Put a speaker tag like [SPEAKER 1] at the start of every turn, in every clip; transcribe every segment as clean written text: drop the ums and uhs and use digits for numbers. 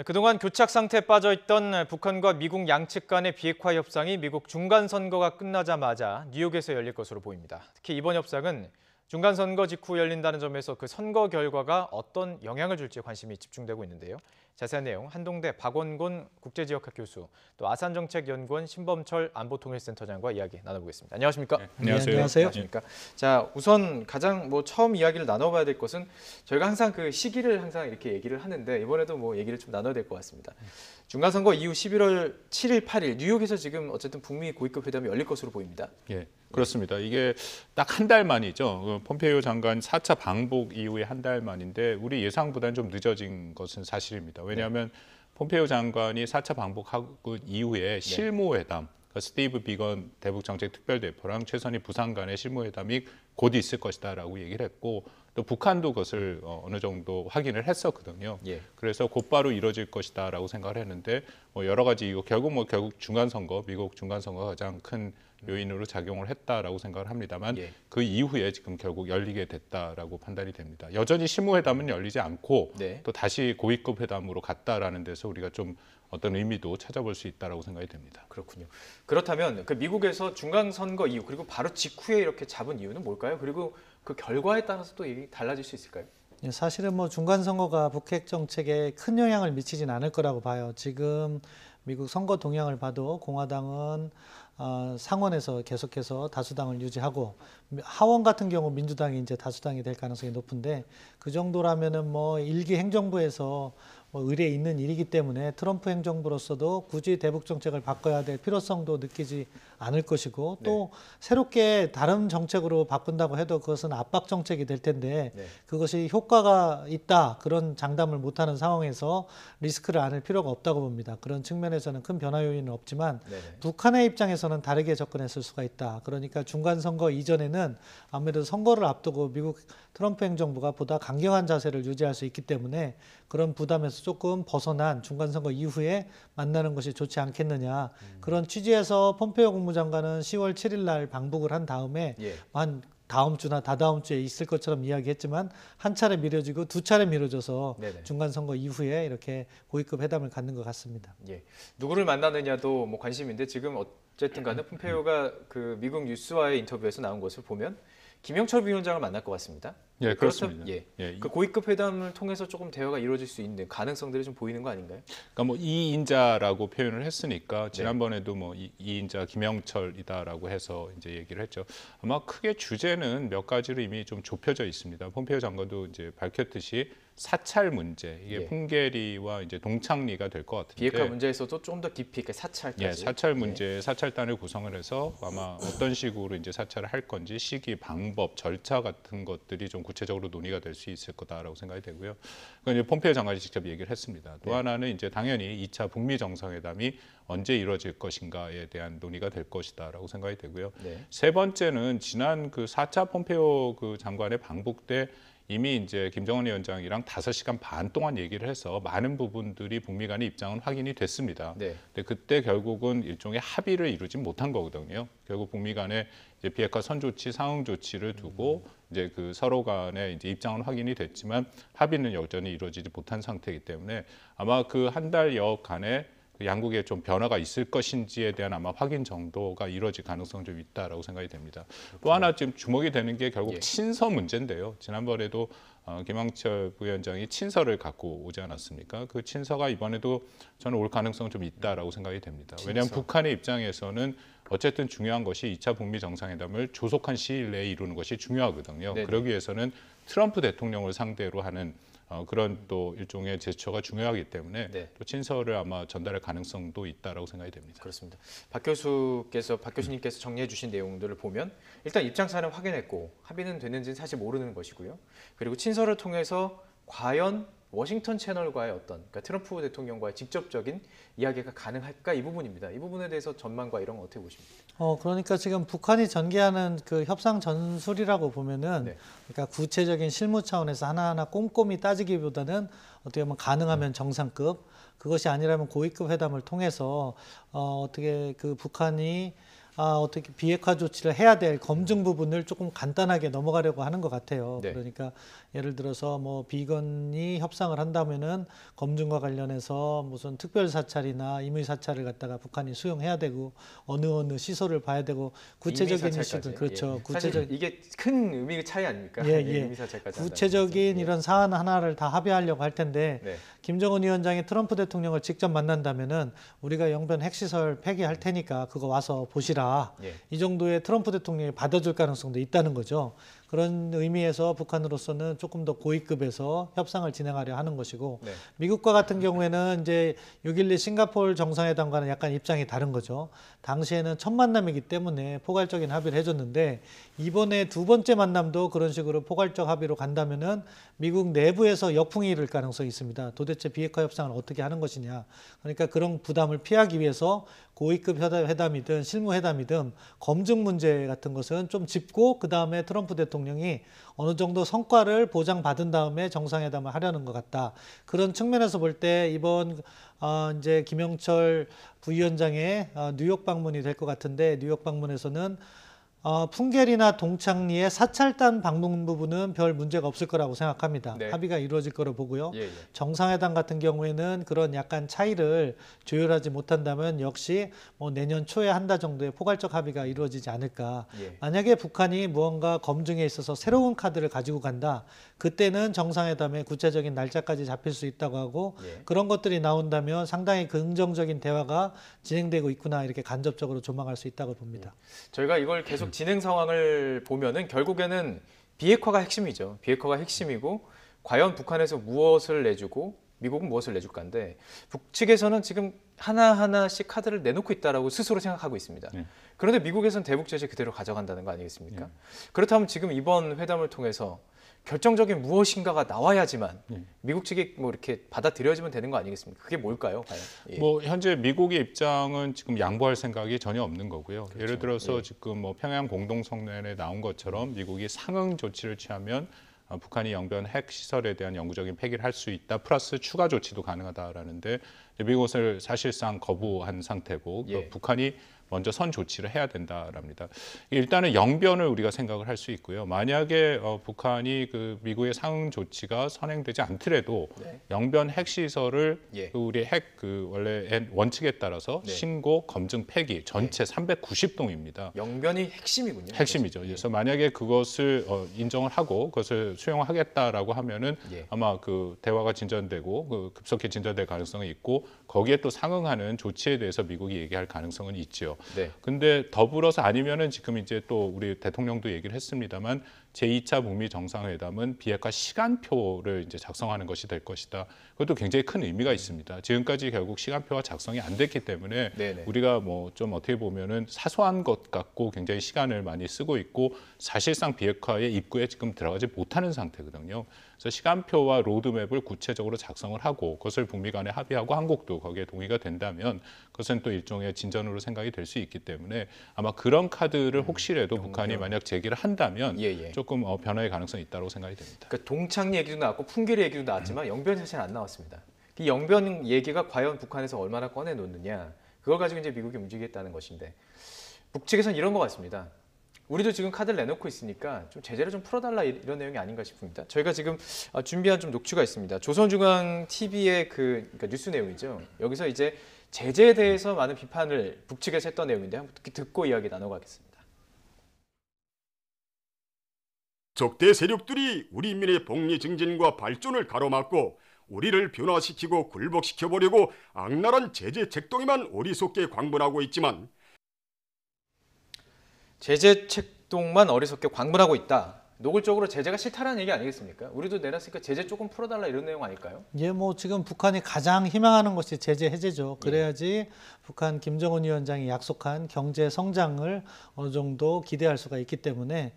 [SPEAKER 1] 그동안 교착 상태에 빠져있던 북한과 미국 양측 간의 비핵화 협상이 미국 중간선거가 끝나자마자 뉴욕에서 열릴 것으로 보입니다. 특히 이번 협상은 중간선거 직후 열린다는 점에서 그 선거 결과가 어떤 영향을 줄지 관심이 집중되고 있는데요. 자세한 내용 한동대 박원곤 국제지역학 교수, 또 아산정책연구원 신범철 안보통일센터장과 이야기 나눠보겠습니다. 안녕하십니까?
[SPEAKER 2] 네, 안녕하세요.
[SPEAKER 1] 안녕하십니까? 자, 우선 가장 처음 이야기를 나눠봐야 될 것은 저희가 항상 그 시기를 항상 이렇게 얘기를 하는데 이번에도 얘기를 좀 나눠야 될 것 같습니다. 중간선거 이후 11월 7일, 8일 뉴욕에서 지금 어쨌든 북미 고위급 회담이 열릴 것으로 보입니다.
[SPEAKER 2] 예, 그렇습니다. 이게 딱 한 달 만이죠. 폼페이오 장관 4차 방북 이후에 한 달 만인데 우리 예상보다는 좀 늦어진 것은 사실입니다. 왜냐하면 폼페이오 장관이 4차 방북하고 이후에 실무회담, 그러니까 스티브 비건 대북정책특별대표랑 최선희 부상 간의 실무회담이 곧 있을 것이다라고 얘기를 했고 또 북한도 그것을 어느 정도 확인을 했었거든요. 그래서 곧바로 이루어질 것이다라고 생각을 했는데 여러 가지 이유 결국 중간선거, 미국 중간선거가 가장 큰 요인으로 작용을 했다라고 생각을 합니다만 그 이후에 지금 결국 열리게 됐다라고 판단이 됩니다. 여전히 실무회담은 열리지 않고 또 다시 고위급 회담으로 갔다라는 데서 우리가 좀 어떤 의미도 찾아볼 수 있다라고 생각이 됩니다.
[SPEAKER 1] 그렇군요. 그렇다면 그 미국에서 중간선거 이후 그리고 바로 직후에 이렇게 잡은 이유는 뭘까요? 그리고 그 결과에 따라서 또 달라질 수 있을까요?
[SPEAKER 3] 사실은 중간선거가 북핵 정책에 큰 영향을 미치진 않을 거라고 봐요. 지금 미국 선거 동향을 봐도 공화당은 상원에서 계속해서 다수당을 유지하고 하원 같은 경우 민주당이 이제 다수당이 될 가능성이 높은데 그 정도라면은 일기 행정부에서 의례 있는 일이기 때문에 트럼프 행정부로서도 굳이 대북 정책을 바꿔야 될 필요성도 느끼지 않을 것이고 또 새롭게 다른 정책으로 바꾼다고 해도 그것은 압박 정책이 될 텐데 그것이 효과가 있다 그런 장담을 못하는 상황에서 리스크를 안을 필요가 없다고 봅니다. 그런 측면에서는 큰 변화 요인은 없지만 북한의 입장에서는 다르게 접근했을 수가 있다. 그러니까 중간선거 이전에는 아무래도 선거를 앞두고 미국 트럼프 행정부가 보다 강경한 자세를 유지할 수 있기 때문에 그런 부담에서 조금 벗어난 중간선거 이후에 만나는 것이 좋지 않겠느냐. 그런 취지에서 폼페이오 국무장관은 10월 7일 날 방북을 한 다음에 한 다음 주나 다다음 주에 있을 것처럼 이야기했지만 한 차례 미뤄지고 두 차례 미뤄져서 중간선거 이후에 이렇게 고위급 회담을 갖는 것 같습니다.
[SPEAKER 1] 누구를 만나느냐도 관심인데 지금 어쨌든 간에 폼페이오가 그 미국 뉴스와의 인터뷰에서 나온 것을 보면 김영철 위원장을 만날 것 같습니다.
[SPEAKER 2] 예, 그렇습니다.
[SPEAKER 1] 그 고위급 회담을 통해서 조금 대화가 이루어질 수 있는 가능성들이 좀 보이는 거 아닌가요?
[SPEAKER 2] 그러니까 이인자라고 표현을 했으니까 지난번에도 이인자 김영철이다라고 해서 이제 얘기를 했죠. 아마 크게 주제는 몇 가지로 이미 좀 좁혀져 있습니다. 폼페이오 장관도 이제 밝혔듯이 사찰 문제, 이게 풍계리와 이제 동창리가 될 것 같은데
[SPEAKER 1] 비핵화 문제에서도 좀 더 깊이 사찰까지.
[SPEAKER 2] 사찰 문제, 사찰단을 구성을 해서 아마 어떤 식으로 이제 사찰을 할 건지 시기, 방법, 절차 같은 것들이 좀 구체적으로 논의가 될 수 있을 거다라고 생각이 되고요. 그건 이제 폼페이오 장관이 직접 얘기를 했습니다. 또 하나는 이제 당연히 2차 북미 정상회담이 언제 이루어질 것인가에 대한 논의가 될 것이다라고 생각이 되고요. 세 번째는 지난 그 4차 폼페이오 그 장관의 방북 때 이미 이제 김정은 위원장이랑 5시간 반 동안 얘기를 해서 많은 부분들이 북미 간의 입장은 확인이 됐습니다. 근데 그때 결국은 일종의 합의를 이루지 못한 거거든요. 결국 북미 간의 이제 비핵화 선조치, 상응 조치를 두고 이제 그 서로 간의 이제 입장은 확인이 됐지만 합의는 여전히 이루어지지 못한 상태이기 때문에 아마 그 한 달여 간에 양국에 좀 변화가 있을 것인지에 대한 아마 확인 정도가 이루어질 가능성이 좀 있다라고 생각이 됩니다. 또 하나 지금 주목이 되는 게 결국 친서 문제인데요. 지난번에도 김영철 부위원장이 친서를 갖고 오지 않았습니까? 그 친서가 이번에도 저는 올 가능성 좀 있다라고 생각이 됩니다. 왜냐하면 북한의 입장에서는 어쨌든 중요한 것이 2차 북미 정상회담을 조속한 시일 내에 이루는 것이 중요하거든요. 그러기 위해서는 트럼프 대통령을 상대로 하는 그런 또 일종의 제스처가 중요하기 때문에 또 친서를 아마 전달할 가능성도 있다라고 생각이 됩니다.
[SPEAKER 1] 그렇습니다. 박 교수님께서 정리해 주신 내용들을 보면 일단 입장차는 확인했고 합의는 됐는지는 사실 모르는 것이고요. 그리고 친서를 통해서 과연 워싱턴 채널과의 그러니까 트럼프 대통령과의 직접적인 이야기가 가능할까 이 부분입니다. 이 부분에 대해서 전망과 이런 거 어떻게 보십니까?
[SPEAKER 3] 그러니까 지금 북한이 전개하는 그 협상 전술이라고 보면은 그러니까 구체적인 실무 차원에서 하나하나 꼼꼼히 따지기보다는 어떻게 보면 가능하면 정상급, 그것이 아니라면 고위급 회담을 통해서 어떻게 그 북한이 어떻게 비핵화 조치를 해야 될 검증 부분을 조금 간단하게 넘어가려고 하는 것 같아요.
[SPEAKER 1] 네.
[SPEAKER 3] 그러니까 예를 들어서 뭐 비건이 협상을 한다면은 검증과 관련해서 무슨 특별 사찰이나 임의 사찰을 갖다가 북한이 수용해야 되고 어느 시설을 봐야 되고 구체적인 이슈들 그렇죠.
[SPEAKER 1] 예.
[SPEAKER 3] 구체적
[SPEAKER 1] 사실 이게 큰 의미 차이 아닙니까?
[SPEAKER 3] 예, 예.
[SPEAKER 1] 임의사찰까지
[SPEAKER 3] 구체적인
[SPEAKER 1] 한다는
[SPEAKER 3] 이런 사안 하나를 다 합의하려고 할 텐데
[SPEAKER 1] 네.
[SPEAKER 3] 김정은 위원장이 트럼프 대통령을 직접 만난다면은 우리가 영변 핵시설 폐기할 테니까 그거 와서 보시라.
[SPEAKER 1] 예.
[SPEAKER 3] 이 정도의 트럼프 대통령이 받아줄 가능성도 있다는 거죠. 그런 의미에서 북한으로서는 조금 더 고위급에서 협상을 진행하려 하는 것이고
[SPEAKER 1] 네.
[SPEAKER 3] 미국과 같은 경우에는 이제 6.12 싱가포르 정상회담과는 약간 입장이 다른 거죠. 당시에는 첫 만남이기 때문에 포괄적인 합의를 해줬는데 이번에 두 번째 만남도 그런 식으로 포괄적 합의로 간다면은 미국 내부에서 역풍이 일을 가능성이 있습니다. 도대체 비핵화 협상을 어떻게 하는 것이냐. 그러니까 그런 부담을 피하기 위해서 고위급 회담이든 실무회담이든 검증 문제 같은 것은 좀 짚고 그다음에 트럼프 대통령이 어느 정도 성과를 보장받은 다음에 정상회담을 하려는 것 같다. 그런 측면에서 볼 때 이번 이제 김영철 부위원장의 뉴욕 방문이 될 것 같은데 뉴욕 방문에서는 풍계리나 동창리의 사찰단 방문 부분은 별 문제가 없을 거라고 생각합니다.
[SPEAKER 1] 네.
[SPEAKER 3] 합의가 이루어질 거로 보고요.
[SPEAKER 1] 예, 예.
[SPEAKER 3] 정상회담 같은 경우에는 그런 약간 차이를 조율하지 못한다면 역시 뭐 내년 초에 한 달 정도의 포괄적 합의가 이루어지지 않을까.
[SPEAKER 1] 예.
[SPEAKER 3] 만약에 북한이 무언가 검증에 있어서 새로운 카드를 가지고 간다. 그때는 정상회담의 구체적인 날짜까지 잡힐 수 있다고 하고
[SPEAKER 1] 예.
[SPEAKER 3] 그런 것들이 나온다면 상당히 긍정적인 대화가 진행되고 있구나 이렇게 간접적으로 조망할 수 있다고 봅니다.
[SPEAKER 1] 저희가 이걸 계속 진행 상황을 보면은 결국에는 비핵화가 핵심이죠. 비핵화가 핵심이고 과연 북한에서 무엇을 내주고 미국은 무엇을 내줄까인데 북측에서는 지금 하나하나씩 카드를 내놓고 있다라고 스스로 생각하고 있습니다.
[SPEAKER 2] 네.
[SPEAKER 1] 그런데 미국에서는 대북 제재 그대로 가져간다는 거 아니겠습니까? 그렇다면 지금 이번 회담을 통해서 결정적인 무엇인가가 나와야지만 미국 측이 뭐 이렇게 받아들여지면 되는 거 아니겠습니까? 그게 뭘까요, 과연? 예.
[SPEAKER 2] 뭐 현재 미국의 입장은 지금 양보할 생각이 전혀 없는 거고요.
[SPEAKER 1] 그렇죠.
[SPEAKER 2] 예를 들어서
[SPEAKER 1] 예.
[SPEAKER 2] 지금 뭐 평양 공동성명에 나온 것처럼 미국이 상응 조치를 취하면 북한이 영변 핵 시설에 대한 영구적인 폐기를 할 수 있다. 플러스 추가 조치도 가능하다라는데 미국은 사실상 거부한 상태고
[SPEAKER 1] 예.
[SPEAKER 2] 북한이 먼저 선 조치를 해야 된다랍니다. 일단은 영변을 우리가 생각을 할 수 있고요. 만약에 북한이 그 미국의 상응 조치가 선행되지 않더라도
[SPEAKER 1] 네.
[SPEAKER 2] 영변 핵시설을
[SPEAKER 1] 예.
[SPEAKER 2] 그 우리 핵 그 원래 원칙에 따라서
[SPEAKER 1] 네.
[SPEAKER 2] 신고, 검증, 폐기 전체 390동입니다.
[SPEAKER 1] 영변이 핵심이군요.
[SPEAKER 2] 핵심이죠. 그래서 만약에 그것을 인정을 하고 그것을 수용하겠다라고 하면은
[SPEAKER 1] 예.
[SPEAKER 2] 아마 그 대화가 진전되고 그 급속히 진전될 가능성이 있고 거기에 또 상응하는 조치에 대해서 미국이 얘기할 가능성은 있죠.
[SPEAKER 1] 네.
[SPEAKER 2] 근데 더불어서 아니면은 지금 이제 또 우리 대통령도 얘기를 했습니다만 제2차 북미 정상회담은 비핵화 시간표를 이제 작성하는 것이 될 것이다. 그것도 굉장히 큰 의미가 있습니다. 지금까지 결국 시간표가 작성이 안 됐기 때문에
[SPEAKER 1] 네네.
[SPEAKER 2] 우리가 뭐 좀 어떻게 보면은 사소한 것 같고 굉장히 시간을 많이 쓰고 있고 사실상 비핵화의 입구에 지금 들어가지 못하는 상태거든요. 그래서 시간표와 로드맵을 구체적으로 작성을 하고 그것을 북미 간에 합의하고 한국도 거기에 동의가 된다면 그것은 또 일종의 진전으로 생각이 될 수 있기 때문에 아마 그런 카드를 혹시라도 북한이 만약 제기를 한다면
[SPEAKER 1] 예.
[SPEAKER 2] 조금 변화의 가능성이 있다고 생각이 됩니다.
[SPEAKER 1] 그러니까 동창리 얘기도 나왔고 풍계리 얘기도 나왔지만 영변 자체는 안 나왔습니다. 이 영변 얘기가 과연 북한에서 얼마나 꺼내놓느냐 그걸 가지고 이제 미국이 움직이겠다는 것인데 북측에서는 이런 것 같습니다. 우리도 지금 카드를 내놓고 있으니까 좀 제재를 좀 풀어달라 이런 내용이 아닌가 싶습니다. 저희가 지금 준비한 좀 녹취가 있습니다. 조선중앙TV의 그러니까 뉴스 내용이죠. 여기서 이제 제재에 대해서 많은 비판을 북측에서 했던 내용인데 한번 듣고 이야기 나눠가겠습니다.
[SPEAKER 4] 적대 세력들이 우리 인민의 복리 증진과 발전을 가로막고 우리를 변화시키고 굴복시켜보려고 악랄한 제재 책동에만 어리석게 광분하고 있지만
[SPEAKER 1] 제재 책동만 어리석게 광분하고 있다. 노골적으로 제재가 싫다라는 얘기 아니겠습니까? 우리도 내놨으니까 제재 조금 풀어달라 이런 내용 아닐까요?
[SPEAKER 3] 예, 뭐 지금 북한이 가장 희망하는 것이 제재 해제죠. 그래야지 북한 김정은 위원장이 약속한 경제 성장을 어느 정도 기대할 수가 있기 때문에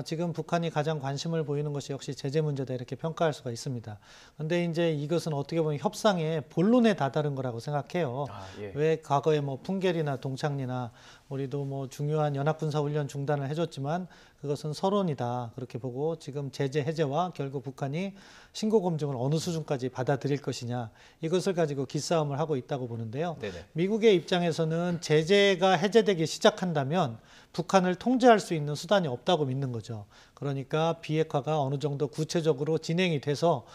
[SPEAKER 3] 지금 북한이 가장 관심을 보이는 것이 역시 제재 문제다 이렇게 평가할 수가 있습니다. 그런데 이제 이것은 어떻게 보면 협상의 본론에 다다른 거라고 생각해요.
[SPEAKER 1] 예.
[SPEAKER 3] 왜 과거에 뭐 풍계리나 동창리나 우리도 뭐 중요한 연합군사훈련 중단을 해줬지만 그것은 서론이다 그렇게 보고 지금 제재 해제와 결국 북한이 신고 검증을 어느 수준까지 받아들일 것이냐 이것을 가지고 기싸움을 하고 있다고 보는데요.
[SPEAKER 1] 네네.
[SPEAKER 3] 미국의 입장에서는 제재가 해제되기 시작한다면 북한을 통제할 수 있는 수단이 없다고 믿는 거죠. 그러니까 비핵화가 어느 정도 구체적으로 진행이 돼서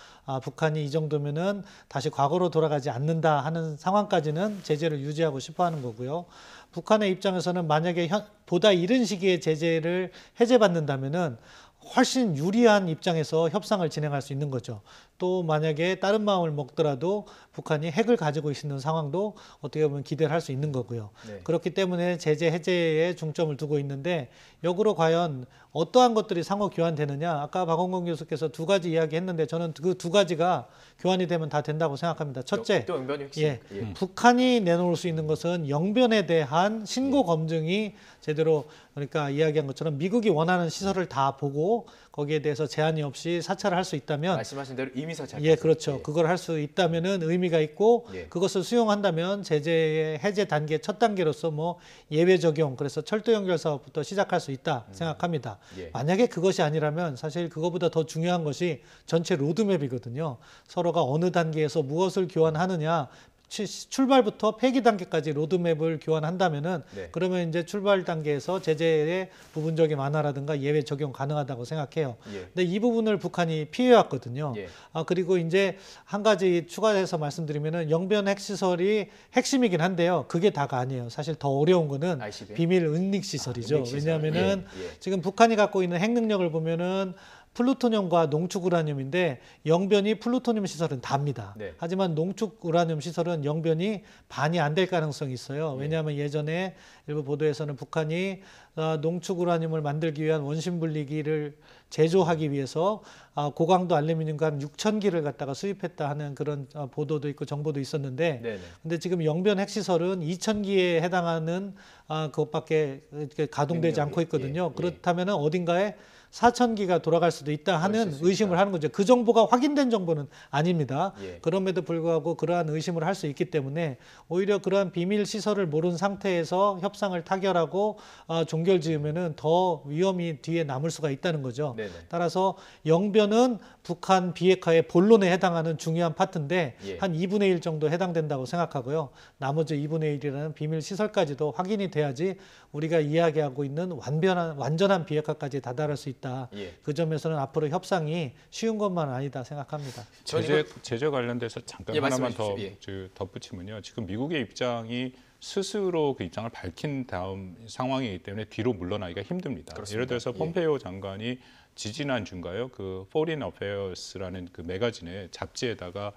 [SPEAKER 3] 북한이 이 정도면은 다시 과거로 돌아가지 않는다 하는 상황까지는 제재를 유지하고 싶어 하는 거고요. 북한의 입장에서는 만약에 보다 이른 시기에 제재를 해제받는다면은 훨씬 유리한 입장에서 협상을 진행할 수 있는 거죠. 또 만약에 다른 마음을 먹더라도 북한이 핵을 가지고 있는 상황도 어떻게 보면 기대를 할 수 있는 거고요.
[SPEAKER 1] 네.
[SPEAKER 3] 그렇기 때문에 제재 해제에 중점을 두고 있는데 역으로 과연 어떠한 것들이 상호 교환되느냐. 아까 박원공 교수께서 두 가지 이야기했는데 저는 그 두 가지가 교환이 되면 다 된다고 생각합니다. 첫째,
[SPEAKER 1] 또 영변이 핵심.
[SPEAKER 3] 예, 북한이 내놓을 수 있는 것은 영변에 대한 신고 검증이 제대로 그러니까 이야기한 것처럼 미국이 원하는 시설을 다 보고 거기에 대해서 제한이 없이 사찰을 할 수 있다면
[SPEAKER 1] 말씀하신 대로 이미 사찰.
[SPEAKER 3] 예, 그렇죠. 그걸 할 수 있다면은 의미가 있고
[SPEAKER 1] 예.
[SPEAKER 3] 그것을 수용한다면 제재 해제 단계 첫 단계로서 뭐 예외 적용 그래서 철도 연결 사업부터 시작할 수 있다 생각합니다.
[SPEAKER 1] 예.
[SPEAKER 3] 만약에 그것이 아니라면 사실 그거보다 더 중요한 것이 전체 로드맵이거든요. 서로가 어느 단계에서 무엇을 교환하느냐. 출발부터 폐기 단계까지 로드맵을 교환한다면은
[SPEAKER 1] 네.
[SPEAKER 3] 그러면 이제 출발 단계에서 제재의 부분적인 완화라든가 예외 적용 가능하다고 생각해요.
[SPEAKER 1] 예.
[SPEAKER 3] 근데 이 부분을 북한이 피해왔거든요.
[SPEAKER 1] 예.
[SPEAKER 3] 그리고 이제 한 가지 추가해서 말씀드리면은 영변 핵시설이 핵심이긴 한데요. 그게 다가 아니에요. 사실 더 어려운 거는
[SPEAKER 1] ICBM?
[SPEAKER 3] 비밀 은닉 시설이죠.
[SPEAKER 1] 은닉 시설.
[SPEAKER 3] 왜냐하면은
[SPEAKER 1] 예.
[SPEAKER 3] 지금 북한이 갖고 있는 핵 능력을 보면은 플루토늄과 농축 우라늄인데 영변이 플루토늄 시설은 답니다.
[SPEAKER 1] 네.
[SPEAKER 3] 하지만 농축 우라늄 시설은 영변이 반이 안 될 가능성이 있어요. 왜냐하면 예전에 일부 보도에서는 북한이 농축 우라늄을 만들기 위한 원심 분리기를 제조하기 위해서 고강도 알루미늄과 6,000기를 갖다가 수입했다 하는 그런 보도도 있고 정보도 있었는데
[SPEAKER 1] 네네.
[SPEAKER 3] 근데 지금 영변 핵시설은 2,000기에 해당하는 그것밖에 가동되지 않고 있거든요.
[SPEAKER 1] 예.
[SPEAKER 3] 그렇다면 어딘가에 4,000기가 돌아갈 수도 있다 하는
[SPEAKER 1] 수
[SPEAKER 3] 의심을
[SPEAKER 1] 있다.
[SPEAKER 3] 하는 거죠. 그 정보가 확인된 정보는 아닙니다.
[SPEAKER 1] 예.
[SPEAKER 3] 그럼에도 불구하고 그러한 의심을 할 수 있기 때문에 오히려 그러한 비밀 시설을 모른 상태에서 협상을 타결하고 종결 지으면은 더 위험이 뒤에 남을 수가 있다는 거죠.
[SPEAKER 1] 네네.
[SPEAKER 3] 따라서 영변은 북한 비핵화의 본론에 해당하는 중요한 파트인데
[SPEAKER 1] 예.
[SPEAKER 3] 한 2분의 1 정도 해당된다고 생각하고요. 나머지 2분의 1이라는 비밀 시설까지도 확인이 돼야지 우리가 이야기하고 있는 완전한 비핵화까지 다다를 수 있다.
[SPEAKER 1] 예.
[SPEAKER 3] 그 점에서는 앞으로 협상이 쉬운 것만 아니다 생각합니다.
[SPEAKER 2] 제재 관련돼서 잠깐
[SPEAKER 1] 예,
[SPEAKER 2] 하나만
[SPEAKER 1] 말씀해
[SPEAKER 2] 더
[SPEAKER 1] 주십시오. 예.
[SPEAKER 2] 덧붙이면요. 지금 미국의 입장이 스스로 그 입장을 밝힌 다음 상황이기 때문에 뒤로 물러나기가 힘듭니다.
[SPEAKER 1] 그렇습니다.
[SPEAKER 2] 예를 들어서
[SPEAKER 1] 예.
[SPEAKER 2] 폼페이오 장관이 지지난주인가요? 그 Foreign Affairs라는 그 매거진의 잡지에다가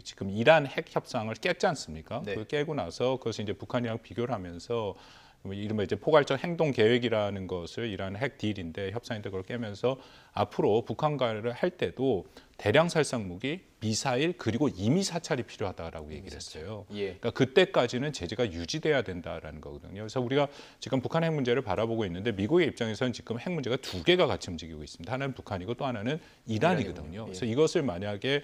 [SPEAKER 2] 지금 이란 핵 협상을 깼지 않습니까?
[SPEAKER 1] 네.
[SPEAKER 2] 그 깨고 나서 그것을 이제 북한이랑 비교를 하면서 이른바 이제 포괄적 행동 계획이라는 것을 이란 핵 딜인데 협상인데 그걸 깨면서 앞으로 북한과를 할 때도 대량 살상 무기, 미사일 그리고 이미 사찰이 필요하다라고 얘기를 했어요.
[SPEAKER 1] 예.
[SPEAKER 2] 그러니까 그때까지는 제재가 유지돼야 된다라는 거거든요. 그래서 우리가 지금 북한 핵 문제를 바라보고 있는데 미국의 입장에서는 지금 핵 문제가 두 개가 같이 움직이고 있습니다. 하나는 북한이고 또 하나는 이란이거든요.
[SPEAKER 1] 예.
[SPEAKER 2] 그래서 이것을 만약에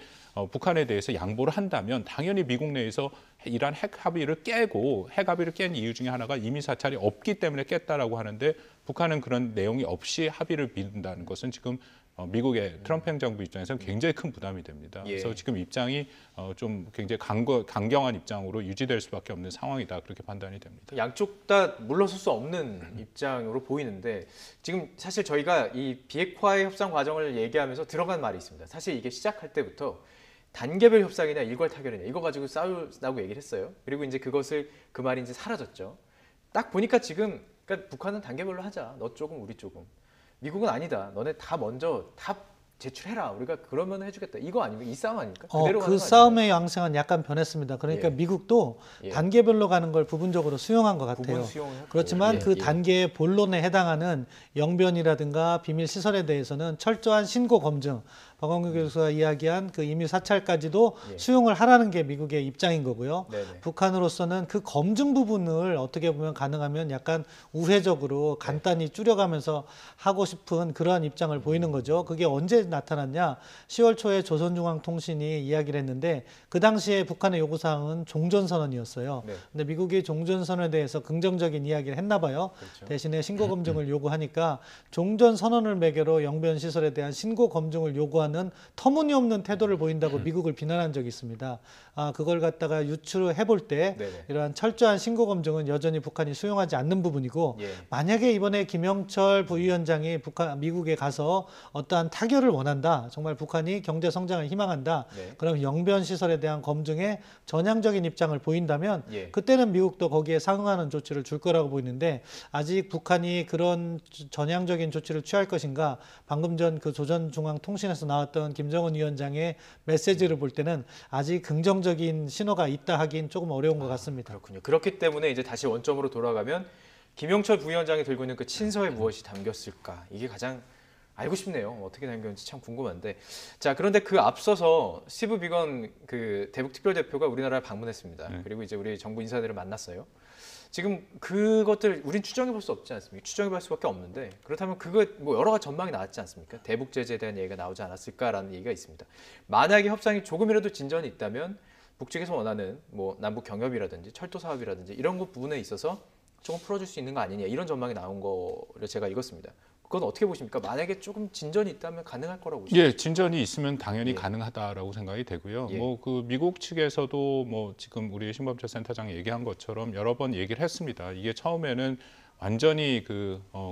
[SPEAKER 2] 북한에 대해서 양보를 한다면 당연히 미국 내에서 이란 핵 합의를 깨고 핵 합의를 깬 이유 중에 하나가 이미 사찰이 없기 때문에 깼다라고 하는데 북한은 그런 내용이 없이 합의를 미룬다는 것은 지금 미국의 트럼프 행정부 입장에서는 굉장히 큰 부담이 됩니다.
[SPEAKER 1] 예.
[SPEAKER 2] 그래서 지금 입장이 좀 굉장히 강경한 입장으로 유지될 수밖에 없는 상황이다 그렇게 판단이 됩니다.
[SPEAKER 1] 양쪽 다 물러설 수 없는 입장으로 보이는데 지금 사실 저희가 이 비핵화의 협상 과정을 얘기하면서 들어간 말이 있습니다. 사실 이게 시작할 때부터 단계별 협상이냐 일괄 타결이냐 이거 가지고 싸우라고 얘기를 했어요. 그리고 이제 그 말이 이제 사라졌죠. 딱 보니까 지금 그러니까 북한은 단계별로 하자. 너 조금 우리 조금. 미국은 아니다. 너네 다 먼저 다 제출해라. 우리가 그러면 해주겠다. 이거 아닙니까? 이 싸움 아닙니까? 그대로 가는
[SPEAKER 3] 그
[SPEAKER 1] 거
[SPEAKER 3] 싸움의 양상은 약간 변했습니다. 그러니까
[SPEAKER 1] 예.
[SPEAKER 3] 미국도
[SPEAKER 1] 예.
[SPEAKER 3] 단계별로 가는 걸 부분적으로 수용한 것
[SPEAKER 1] 부분
[SPEAKER 3] 같아요.
[SPEAKER 1] 수용을 했고.
[SPEAKER 3] 그렇지만
[SPEAKER 1] 예,
[SPEAKER 3] 그
[SPEAKER 1] 예.
[SPEAKER 3] 단계의 본론에 해당하는 영변이라든가 비밀 시설에 대해서는 철저한 신고 검증, 박원규 교수가 이야기한 그 임유 사찰까지도
[SPEAKER 1] 예.
[SPEAKER 3] 수용을 하라는 게 미국의 입장인 거고요.
[SPEAKER 1] 네네.
[SPEAKER 3] 북한으로서는 그 검증 부분을 어떻게 보면 가능하면 약간 우회적으로 간단히 줄여가면서 하고 싶은 그러한 입장을 보이는 거죠. 그게 언제 나타났냐? 10월 초에 조선중앙통신이 이야기를 했는데 그 당시에 북한의 요구사항은 종전선언이었어요.
[SPEAKER 1] 네.
[SPEAKER 3] 근데 미국이 종전선언에 대해서 긍정적인 이야기를 했나 봐요.
[SPEAKER 1] 그렇죠.
[SPEAKER 3] 대신에 신고 검증을 요구하니까 종전선언을 매개로 영변시설에 대한 신고 검증을 요구하는 터무니없는 태도를 보인다고 미국을 비난한 적이 있습니다. 그걸 갖다가 유추해 볼 때
[SPEAKER 1] 네네.
[SPEAKER 3] 이러한 철저한 신고 검증은 여전히 북한이 수용하지 않는 부분이고
[SPEAKER 1] 예.
[SPEAKER 3] 만약에 이번에 김영철 부위원장이 미국에 가서 어떠한 타결을 원한다. 정말 북한이 경제 성장을 희망한다.
[SPEAKER 1] 네.
[SPEAKER 3] 그럼 영변 시설에 대한 검증에 전향적인 입장을 보인다면
[SPEAKER 1] 예.
[SPEAKER 3] 그때는 미국도 거기에 상응하는 조치를 줄 거라고 보이는데 아직 북한이 그런 전향적인 조치를 취할 것인가? 방금 전 그 조선중앙통신에서 나왔던 김정은 위원장의 메시지를 볼 때는 아직 긍정적인 신호가 있다 하긴 조금 어려운 것 같습니다.
[SPEAKER 1] 그렇군요. 그렇기 때문에 이제 다시 원점으로 돌아가면 김영철 부위원장이 들고 있는 그 친서에 무엇이 담겼을까? 이게 가장 알고 싶네요. 어떻게 담겼는지 참 궁금한데. 자, 그런데 그 앞서서 스티브 비건 그 대북 특별대표가 우리나라를 방문했습니다.
[SPEAKER 2] 네.
[SPEAKER 1] 그리고 이제 우리 정부 인사들을 만났어요. 지금 그것들 우린 추정해 볼 수 없지 않습니까? 추정해 볼 수밖에 없는데 그렇다면 그거 뭐 여러 가지 전망이 나왔지 않습니까? 대북 제재에 대한 얘기가 나오지 않았을까라는 얘기가 있습니다. 만약에 협상이 조금이라도 진전이 있다면 북측에서 원하는 뭐 남북 경협이라든지 철도 사업이라든지 이런 것 부분에 있어서 조금 풀어줄 수 있는 거 아니냐 이런 전망이 나온 거를 제가 읽었습니다. 그건 어떻게 보십니까? 만약에 조금 진전이 있다면 가능할 거라고 보십니까?
[SPEAKER 2] 예, 진전이 있으면 당연히
[SPEAKER 1] 예.
[SPEAKER 2] 가능하다라고 생각이 되고요.
[SPEAKER 1] 예.
[SPEAKER 2] 뭐 그 미국 측에서도 뭐 지금 우리 신범철 센터장이 얘기한 것처럼 여러 번 얘기를 했습니다. 이게 처음에는 완전히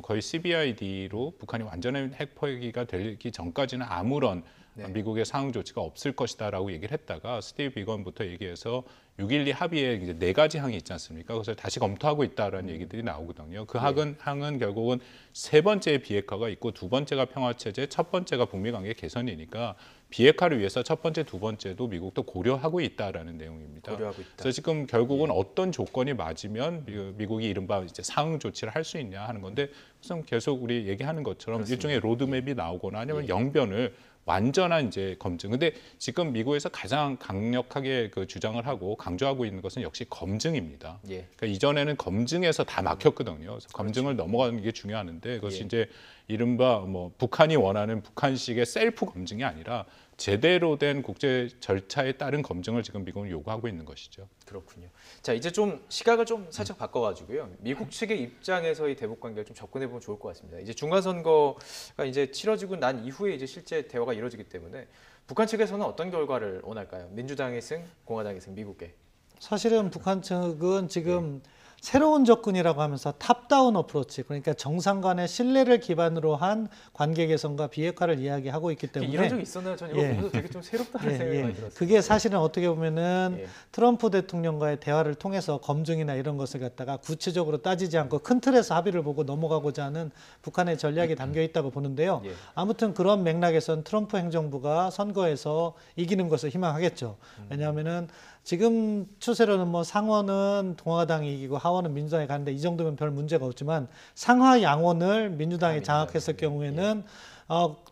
[SPEAKER 2] 거의 CBID로 북한이 완전한 핵 포기가 되기 전까지는 아무런
[SPEAKER 1] 네.
[SPEAKER 2] 미국의 상응 조치가 없을 것이다라고 얘기를 했다가 스티브 비건부터 얘기해서 6.12 합의에 이제 4가지 항이 있지 않습니까? 그래서 다시 검토하고 있다라는 얘기들이 나오거든요. 그 항은 결국은 3번째 비핵화가 있고 2번째가 평화체제, 첫 번째가 북미 관계 개선이니까 비핵화를 위해서 첫 번째, 2번째도 미국도 고려하고 있다라는 내용입니다.
[SPEAKER 1] 고려하고 있다.
[SPEAKER 2] 그래서 지금 결국은 어떤 조건이 맞으면 미국이 이른바 이제 상응 조치를 할 수 있냐 하는 건데 우선 계속 우리 얘기하는 것처럼
[SPEAKER 1] 그렇습니다.
[SPEAKER 2] 일종의 로드맵이 나오거나 아니면
[SPEAKER 1] 예.
[SPEAKER 2] 영변을 완전한 이제 검증. 근데 지금 미국에서 가장 강력하게 그 주장을 하고 강조하고 있는 것은 역시 검증입니다.
[SPEAKER 1] 예.
[SPEAKER 2] 그러니까 이전에는 검증에서 다 막혔거든요. 그래서 검증을 넘어가는 게 중요한데 그것이
[SPEAKER 1] 예.
[SPEAKER 2] 이제 이른바 뭐 북한이 원하는 북한식의 셀프 검증이 아니라 제대로 된 국제 절차에 따른 검증을 지금 미국은 요구하고 있는 것이죠.
[SPEAKER 1] 그렇군요. 자, 이제 좀 시각을 좀 살짝 바꿔가지고요. 미국 측의 입장에서 이 대북 관계를 좀 접근해 보면 좋을 것 같습니다. 이제 중간 선거가 이제 치러지고 난 이후에 이제 실제 대화가 이루어지기 때문에 북한 측에서는 어떤 결과를 원할까요? 민주당의 승, 공화당의 승, 미국의.
[SPEAKER 3] 사실은 북한 측은 지금 새로운 접근이라고 하면서 탑다운 어프로치, 그러니까 정상 간의 신뢰를 기반으로 한 관계 개선과 비핵화를 이야기하고 있기 때문에
[SPEAKER 1] 이런 적이 있었나요? 저는 이거
[SPEAKER 3] 예.
[SPEAKER 1] 보면서 되게 좀 새롭다는
[SPEAKER 3] 예,
[SPEAKER 1] 생각이
[SPEAKER 3] 예.
[SPEAKER 1] 많이 들었어요.
[SPEAKER 3] 그게 사실은 어떻게 보면은
[SPEAKER 1] 예.
[SPEAKER 3] 트럼프 대통령과의 대화를 통해서 검증이나 이런 것을 갖다가 구체적으로 따지지 않고 큰 틀에서 합의를 보고 넘어가고자 하는 북한의 전략이 담겨 있다고 보는데요.
[SPEAKER 1] 예.
[SPEAKER 3] 아무튼 그런 맥락에선 트럼프 행정부가 선거에서 이기는 것을 희망하겠죠. 왜냐하면은 지금 추세로는 뭐 상원은 공화당이 이기고 하원은 민주당이 가는데 이 정도면 별 문제가 없지만 상하 양원을 민주당이 장악했을 경우에는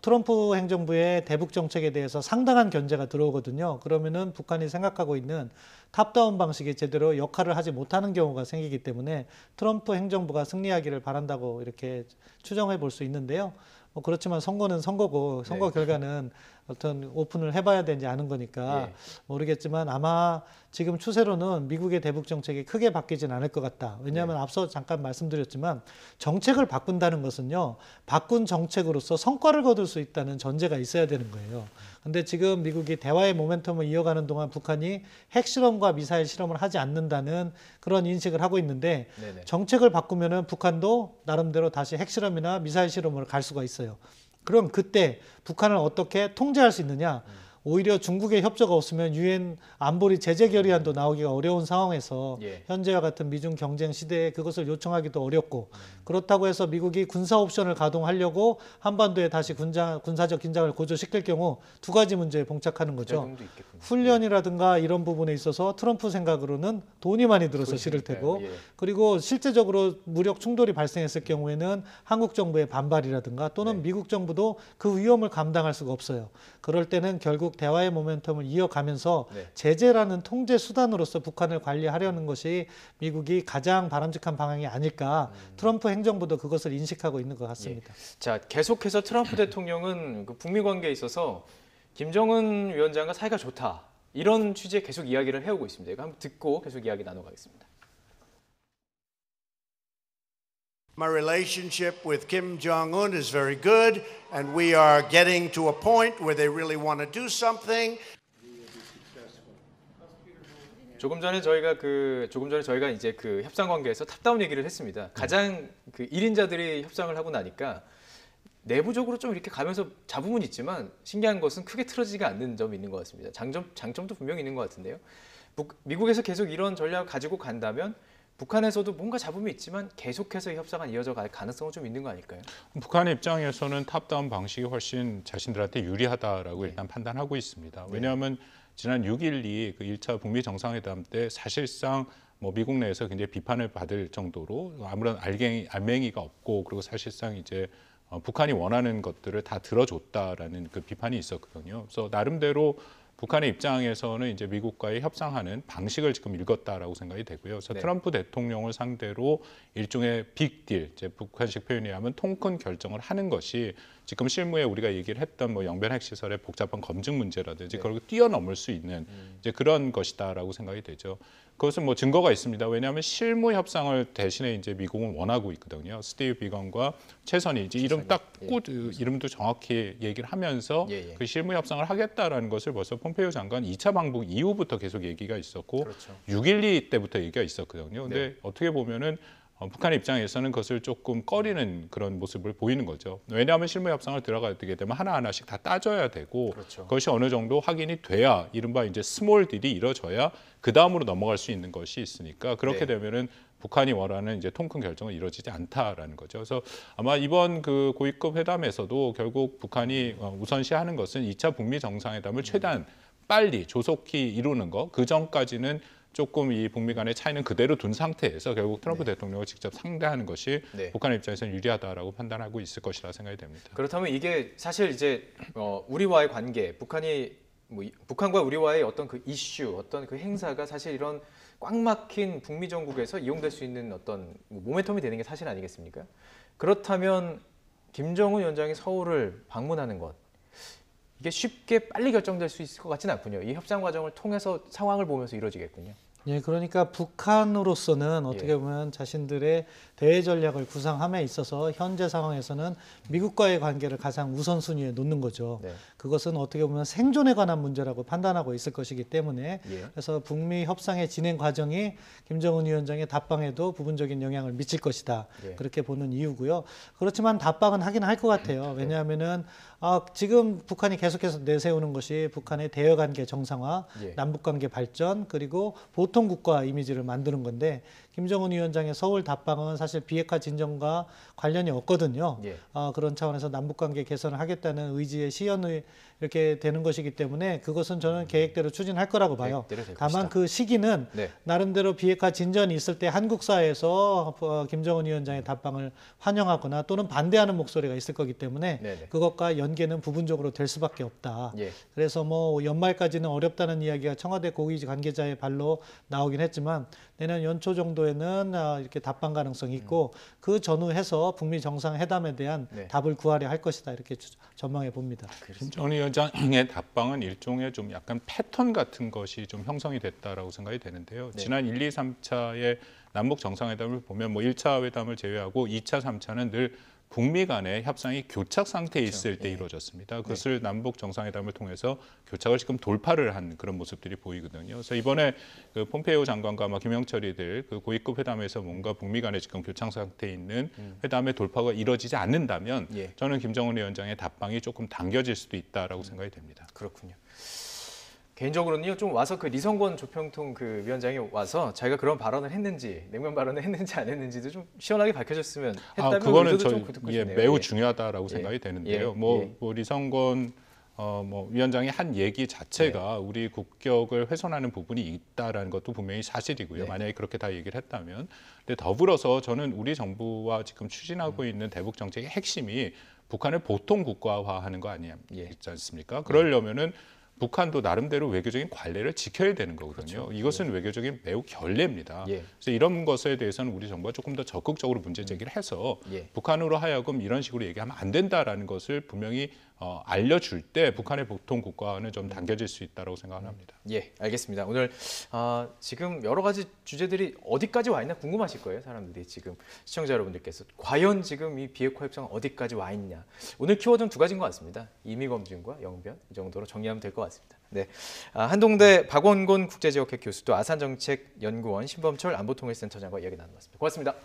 [SPEAKER 3] 트럼프 행정부의 대북 정책에 대해서 상당한 견제가 들어오거든요. 그러면은 북한이 생각하고 있는 탑다운 방식이 제대로 역할을 하지 못하는 경우가 생기기 때문에 트럼프 행정부가 승리하기를 바란다고 이렇게 추정해 볼 수 있는데요. 뭐 그렇지만 선거는 선거고 선거 결과는 어떤 오픈을 해봐야 되지 않은 거니까
[SPEAKER 1] 예.
[SPEAKER 3] 모르겠지만 아마 지금 추세로는 미국의 대북 정책이 크게 바뀌진 않을 것 같다. 왜냐하면 앞서 잠깐 말씀드렸지만 정책을 바꾼다는 것은요, 바꾼 정책으로서 성과를 거둘 수 있다는 전제가 있어야 되는 거예요. 근데 지금 미국이 대화의 모멘텀을 이어가는 동안 북한이 핵실험과 미사일 실험을 하지 않는다는 그런 인식을 하고 있는데
[SPEAKER 1] 네네.
[SPEAKER 3] 정책을 바꾸면은 북한도 나름대로 다시 핵실험이나 미사일 실험으로 갈 수가 있어요. 그럼 그때 북한을 어떻게 통제할 수 있느냐? 오히려 중국의 협조가 없으면 유엔 안보리 제재 결의안도 나오기가 어려운 상황에서
[SPEAKER 1] 예.
[SPEAKER 3] 현재와 같은 미중 경쟁 시대에 그것을 요청하기도 어렵고 그렇다고 해서 미국이 군사 옵션을 가동하려고 한반도에 다시 군사적 긴장을 고조시킬 경우 두 가지 문제에 봉착하는 거죠.
[SPEAKER 1] 부작용도 있겠군요.
[SPEAKER 3] 훈련이라든가 이런 부분에 있어서 트럼프 생각으로는 돈이 많이 들어서 싫을 테고
[SPEAKER 1] 예.
[SPEAKER 3] 그리고 실제적으로 무력 충돌이 발생했을 경우에는 한국 정부의 반발이라든가 또는 미국 정부도 그 위험을 감당할 수가 없어요. 그럴 때는 결국 대화의 모멘텀을 이어가면서
[SPEAKER 1] 네.
[SPEAKER 3] 제재라는 통제 수단으로서 북한을 관리하려는 것이 미국이 가장 바람직한 방향이 아닐까. 트럼프 행정부도 그것을 인식하고 있는 것 같습니다.
[SPEAKER 1] 자, 계속해서 트럼프 대통령은 그 북미 관계에 있어서 김정은 위원장과 사이가 좋다. 이런 취지의 계속 이야기를 해오고 있습니다. 이거 한번 듣고 계속 이야기 나눠가겠습니다.
[SPEAKER 5] My relationship with Kim Jong-un is very good, and we are getting to a point where they really want to do something.
[SPEAKER 1] 조금 전에 저희가 이제 그 협상 관계에서 탑다운 얘기를 했습니다. 가장 그 1인자들이 협상을 하고 나니까 내부적으로 좀 이렇게 가면서 잡음은 있지만 신기한 것은 크게 틀어지지가 않는 점이 있는 것 같습니다. 장점도 분명히 있는 것 같은데요. 미국에서 계속 이런 전략을 가지고 간다면 북한에서도 뭔가 잡음이 있지만 계속해서 이 협상은 이어져 갈 가능성은 좀 있는 거 아닐까요?
[SPEAKER 2] 북한의 입장에서는 탑다운 방식이 훨씬 자신들한테 유리하다라고 일단 판단하고 있습니다. 왜냐하면 지난 6.12 그 1차 북미 정상회담 때 사실상 뭐 미국 내에서 굉장히 비판을 받을 정도로 아무런 알맹이가 없고 그리고 사실상 이제 북한이 원하는 것들을 다 들어줬다라는 그 비판이 있었거든요. 그래서 나름대로 북한의 입장에서는 이제 미국과의 협상하는 방식을 지금 읽었다라고 생각이 되고요. 그래서 트럼프 대통령을 상대로 일종의 빅딜, 이제 북한식 표현에 하면 통큰 결정을 하는 것이 지금 실무에 우리가 얘기를 했던 뭐 영변 핵시설의 복잡한 검증 문제라든지 그걸 뛰어넘을 수 있는 이제 그런 것이다라고 생각이 되죠. 그것은 뭐 증거가 있습니다. 왜냐하면 실무 협상을 대신에 이제 미국은 원하고 있거든요. 스티브 비건과 최선희 이제 이름 딱 이름도 정확히 얘기를 하면서 그 실무 협상을 하겠다라는 것을 벌써 폼페이오 장관 2차 방북 이후부터 계속 얘기가 있었고 6.12 때부터 얘기가 있었거든요. 근데 어떻게 보면은 북한의 입장에서는 그것을 조금 꺼리는 그런 모습을 보이는 거죠. 왜냐하면 실무 협상을 들어가게 되면 하나하나씩 다 따져야 되고 그것이 어느 정도 확인이 돼야 이른바 이제 스몰 딜이 이루어져야 그 다음으로 넘어갈 수 있는 것이 있으니까 그렇게 되면은 북한이 원하는 이제 통큰 결정은 이루어지지 않다라는 거죠. 그래서 아마 이번 그 고위급 회담에서도 결국 북한이 우선시하는 것은 2차 북미 정상회담을 최대한 빨리 조속히 이루는 거. 그 전까지는 조금 이 북미 간의 차이는 그대로 둔 상태에서 결국 트럼프 대통령을 직접 상대하는 것이 북한의 입장에서는 유리하다라고 판단하고 있을 것이라 생각이 됩니다.
[SPEAKER 1] 그렇다면 이게 사실 이제 우리와의 관계, 북한과 우리와의 어떤 그 이슈, 어떤 그 행사가 사실 이런 꽉 막힌 북미 정국에서 이용될 수 있는 어떤 모멘텀이 되는 게 사실 아니겠습니까? 그렇다면 김정은 위원장이 서울을 방문하는 것, 이게 쉽게 빨리 결정될 수 있을 것 같지는 않군요. 이 협상 과정을 통해서 상황을 보면서 이루어지겠군요.
[SPEAKER 3] 예, 그러니까 북한으로서는 어떻게 보면 자신들의 대외 전략을 구상함에 있어서 현재 상황에서는 미국과의 관계를 가장 우선순위에 놓는 거죠. 그것은 어떻게 보면 생존에 관한 문제라고 판단하고 있을 것이기 때문에 그래서 북미 협상의 진행 과정이 김정은 위원장의 답방에도 부분적인 영향을 미칠 것이다. 그렇게 보는 이유고요. 그렇지만 답방은 하긴 할 것 같아요. 왜냐하면은 지금 북한이 계속해서 내세우는 것이 북한의 대여관계 정상화, 남북관계 발전, 그리고 보통국가 이미지를 만드는 건데 김정은 위원장의 서울 답방은 사실 비핵화 진전과 관련이 없거든요. 그런 차원에서 남북관계 개선을 하겠다는 의지의 시연이 이렇게 되는 것이기 때문에 그것은 저는 계획대로 추진할 거라고 봐요. 다만 그 시기는 나름대로 비핵화 진전이 있을 때 한국 사회에서 김정은 위원장의 답방을 환영하거나 또는 반대하는 목소리가 있을 거기 때문에 그것과 연계는 부분적으로 될 수밖에 없다. 그래서 뭐 연말까지는 어렵다는 이야기가 청와대 고위 관계자의 발로 나오긴 했지만 내년 연초 정도에는 이렇게 답방 가능성이 있고 그 전후해서 북미 정상회담에 대한 답을 구하려 할 것이다. 이렇게 전망해 봅니다.
[SPEAKER 2] 김정은 위원장의 답방은 일종의 좀 약간 패턴 같은 것이 좀 형성이 됐다라고 생각이 되는데요. 지난 1, 2, 3차의 남북 정상회담을 보면 뭐 1차 회담을 제외하고 2차, 3차는 늘 북미 간의 협상이 교착 상태에 있을 때
[SPEAKER 1] 예.
[SPEAKER 2] 이루어졌습니다. 그것을 남북 정상회담을 통해서 교착을 지금 돌파를 한 그런 모습들이 보이거든요. 그래서 이번에 그 폼페이오 장관과 아마 김영철이들 그 고위급 회담에서 뭔가 북미 간에 지금 교착 상태에 있는 회담의 돌파가 이루어지지 않는다면
[SPEAKER 1] 예.
[SPEAKER 2] 저는 김정은 위원장의 답방이 조금 당겨질 수도 있다라고 생각이 됩니다.
[SPEAKER 1] 그렇군요. 개인적으로는요, 좀 와서 그 리성권 조평통 그 위원장이 와서 자기가 그런 발언을 했는지, 냉면 발언을 했는지 안 했는지도 좀 시원하게 밝혀졌으면 했다면
[SPEAKER 2] 그거는
[SPEAKER 1] 의도도 좀
[SPEAKER 2] 저희
[SPEAKER 1] 듣고
[SPEAKER 2] 예,
[SPEAKER 1] 싶네요.
[SPEAKER 2] 매우
[SPEAKER 1] 예.
[SPEAKER 2] 중요하다라고
[SPEAKER 1] 예.
[SPEAKER 2] 생각이 되는데요.
[SPEAKER 1] 예.
[SPEAKER 2] 뭐 리성건 뭐 위원장이 한 얘기 자체가 우리 국격을 훼손하는 부분이 있다라는 것도 분명히 사실이고요.
[SPEAKER 1] 네.
[SPEAKER 2] 만약에 그렇게 다 얘기를 했다면, 근데 더불어서 저는 우리 정부와 지금 추진하고 있는 대북 정책의 핵심이 북한을 보통 국가화하는 거 아니지
[SPEAKER 1] 예.
[SPEAKER 2] 않습니까? 그러려면은 북한도 나름대로 외교적인 관례를 지켜야 되는 거거든요.
[SPEAKER 1] 그렇죠.
[SPEAKER 2] 이것은 외교적인 매우 결례입니다.
[SPEAKER 1] 예.
[SPEAKER 2] 그래서 이런 것에 대해서는 우리 정부가 조금 더 적극적으로 문제 제기를 해서
[SPEAKER 1] 예.
[SPEAKER 2] 북한으로 하여금 이런 식으로 얘기하면 안 된다라는 것을 분명히 알려줄 때 북한의 보통 국가화는 좀 당겨질 수 있다고 생각을 합니다.
[SPEAKER 1] 예, 알겠습니다. 오늘 지금 여러 가지 주제들이 어디까지 와 있나 궁금하실 거예요, 사람들이. 지금 시청자 여러분들께서 과연 지금 이 비핵화 협상은 어디까지 와 있냐. 오늘 키워드는 두 가지인 것 같습니다. 임의 검증과 영변, 이 정도로 정리하면 될 것 같습니다. 네, 한동대 박원곤 국제지역학 교수 또 아산정책연구원 신범철 안보통일센터장과 이야기 나눠봤습니다. 고맙습니다.